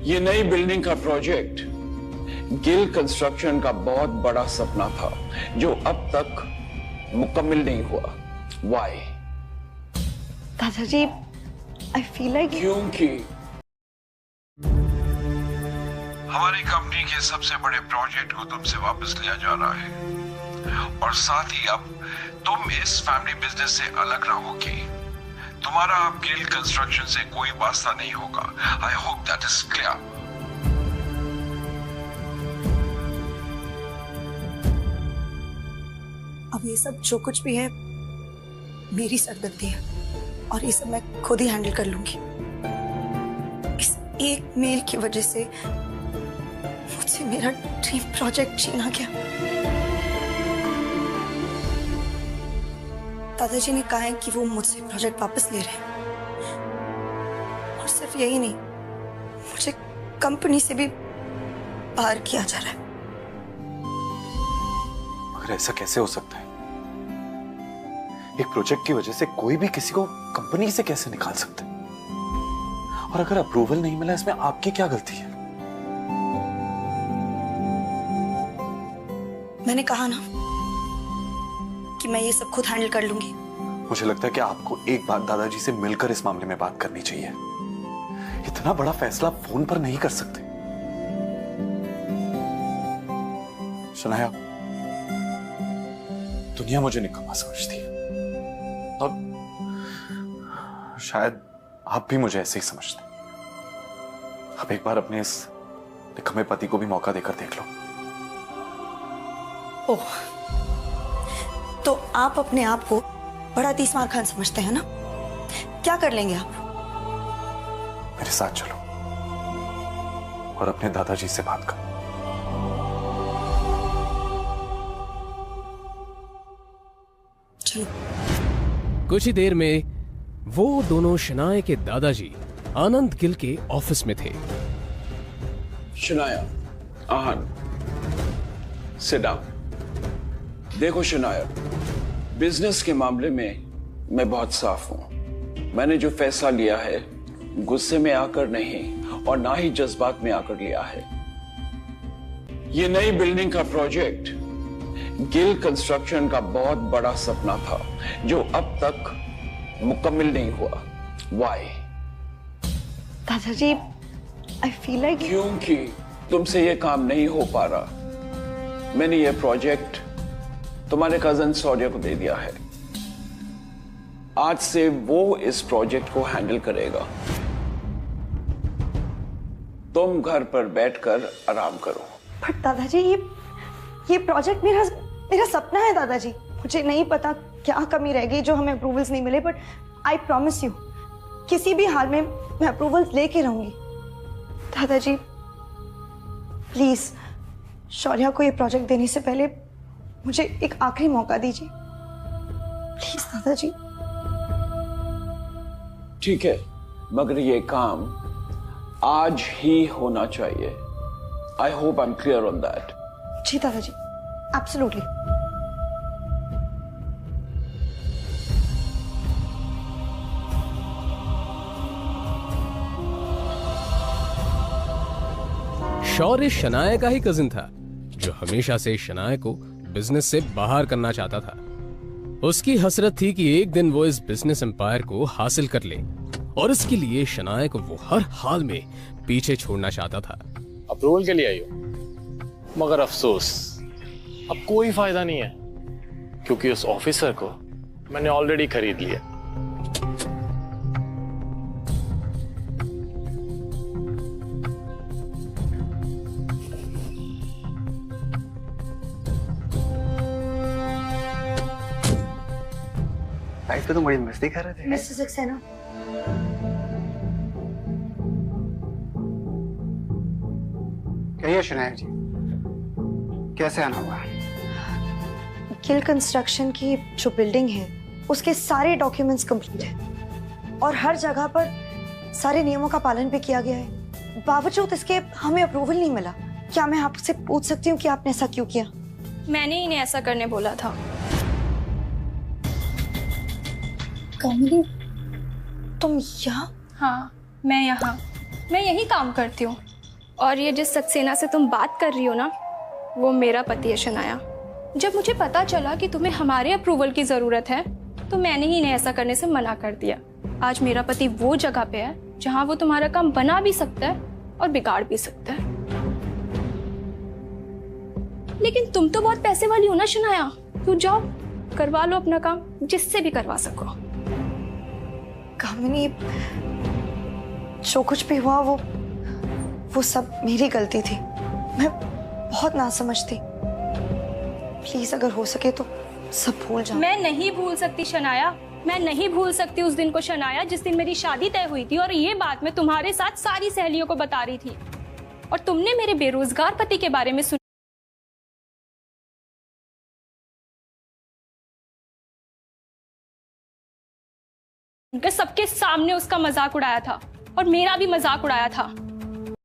ये नई बिल्डिंग का प्रोजेक्ट गिल कंस्ट्रक्शन का बहुत बड़ा सपना था जो अब तक मुकम्मल नहीं हुआ। Why? दादाजी, I feel like क्योंकि हमारी कंपनी के सबसे बड़े प्रोजेक्ट को तुमसे वापस लिया जा रहा है और साथ ही अब तुम इस फैमिली बिजनेस से अलग रहोगे। तुम्हारा अब गिल कंस्ट्रक्शन से कोई वास्ता नहीं होगा। I hope that is clear. अब ये सब जो कुछ भी है मेरी सरदर्दी है और ये सब मैं खुद ही हैंडल कर लूंगी। इस एक मेल की वजह से मुझसे मेरा ड्रीम प्रोजेक्ट छीना गया। दादाजी ने कहा है कि वो मुझसे प्रोजेक्ट वापस ले रहे हैं और सिर्फ यही नहीं, मुझे कंपनी से भी बाहर किया जा रहा है। मगर ऐसा कैसे हो सकता है? एक प्रोजेक्ट की वजह से कोई भी किसी को कंपनी से कैसे निकाल सकता है? और अगर अप्रूवल नहीं मिला, इसमें आपकी क्या गलती है? मैंने कहा ना कि मैं ये सब खुद हैंडल कर लूंगी। मुझे लगता है कि आपको एक बार दादाजी से मिलकर इस मामले में बात करनी चाहिए। इतना बड़ा फैसला फोन पर नहीं कर सकते। शनाया, दुनिया मुझे निकम्मा समझती है और शायद आप भी मुझे ऐसे ही समझते। अब एक बार अपने इस निकम्मे पति को भी मौका देकर देख लो। ओह, तो आप अपने आप को बड़ा तीसमार खान समझते हैं ना? क्या कर लेंगे आप? मेरे साथ चलो और अपने दादाजी से बात करो। चलो। कुछ ही देर में वो दोनों शनाया के दादाजी आनंद गिल के ऑफिस में थे। शनाया, आनंद, सिट डाउन। देखो शनाया, बिजनेस के मामले में मैं बहुत साफ हूं। मैंने जो फैसला लिया है गुस्से में आकर नहीं और ना ही जज्बात में आकर लिया है। ये नई बिल्डिंग का प्रोजेक्ट गिल कंस्ट्रक्शन का बहुत बड़ा सपना था जो अब तक मुकम्मल नहीं हुआ। Why? दादाजी, I feel like क्योंकि तुमसे ये काम नहीं हो पा रहा। मैंने ये प्रोजेक्ट तुम्हारे कजन शौर्य को दे दिया है। आज से वो इस प्रोजेक्ट को हैंडल करेगा। तुम घर पर बैठकर आराम करो। पर दादाजी, ये प्रोजेक्ट मेरा सपना है दादाजी। मुझे नहीं पता क्या कमी रह गई जो हमें अप्रूवल्स नहीं मिले, बट आई प्रॉमिस यू किसी भी हाल में मैं अप्रूवल्स लेके रहूंगी। दादाजी प्लीज शौर्या को ये प्रोजेक्ट देने से पहले मुझे एक आखिरी मौका दीजिए प्लीज दादाजी। ठीक है, मगर ये काम आज ही होना चाहिए। I hope I am clear on that. जी दादाजी, एब्सोल्युटली। शौर्य शनाया का ही कजिन था जो हमेशा से शनाया को बिजनेस से बाहर करना चाहता था। उसकी हसरत थी कि एक दिन वो इस बिजनेस एम्पायर को हासिल कर ले और इसके लिए शनाया को वो हर हाल में पीछे छोड़ना चाहता था। अप्रूवल के लिए आई हो, मगर अफसोस अब कोई फायदा नहीं है क्योंकि उस ऑफिसर को मैंने ऑलरेडी खरीद लिया। लाइफ पे तो बड़ी मस्ती कर रहे थे। मिस्टर सक्सेना, कहिए शनाया जी, कैसे आना हुआ? गिल कंस्ट्रक्शन की जो बिल्डिंग है उसके सारे डॉक्यूमेंट्स कंप्लीट है और हर जगह पर सारे नियमों का पालन भी किया गया है। बावजूद इसके हमें अप्रूवल नहीं मिला। क्या मैं आपसे पूछ सकती हूँ कि आपने ऐसा क्यों किया? मैंने इन्हें ऐसा करने बोला था। कमली, तुम यहाँ? हाँ, मैं यहाँ। मैं यही काम करती हूँ। और ये जिस सक्सेना से तुम बात कर रही हो ना, वो मेरा पति है शनाया। जब मुझे पता चला कि तुम्हें हमारे अप्रूवल की ज़रूरत है तो मैंने ही इन्हें ऐसा करने से मना कर दिया। आज मेरा पति वो जगह पे है जहाँ वो तुम्हारा काम बना भी सकता है और बिगाड़ भी सकता है। लेकिन तुम तो बहुत पैसे वाली हो ना शनाया, तो जाओ करवा लो अपना काम, जिससे भी करवा सको। कामिनी, जो कुछ भी हुआ वो सब मेरी गलती थी। मैं बहुत नासमझ थी। प्लीज अगर हो सके तो सब भूल जाओ। मैं नहीं भूल सकती शनाया, मैं नहीं भूल सकती उस दिन को शनाया जिस दिन मेरी शादी तय हुई थी और ये बात मैं तुम्हारे साथ सारी सहेलियों को बता रही थी और तुमने मेरे बेरोजगार पति के बारे में उनके सबके सामने उसका मजाक उड़ाया था और मेरा भी मजाक उड़ाया था।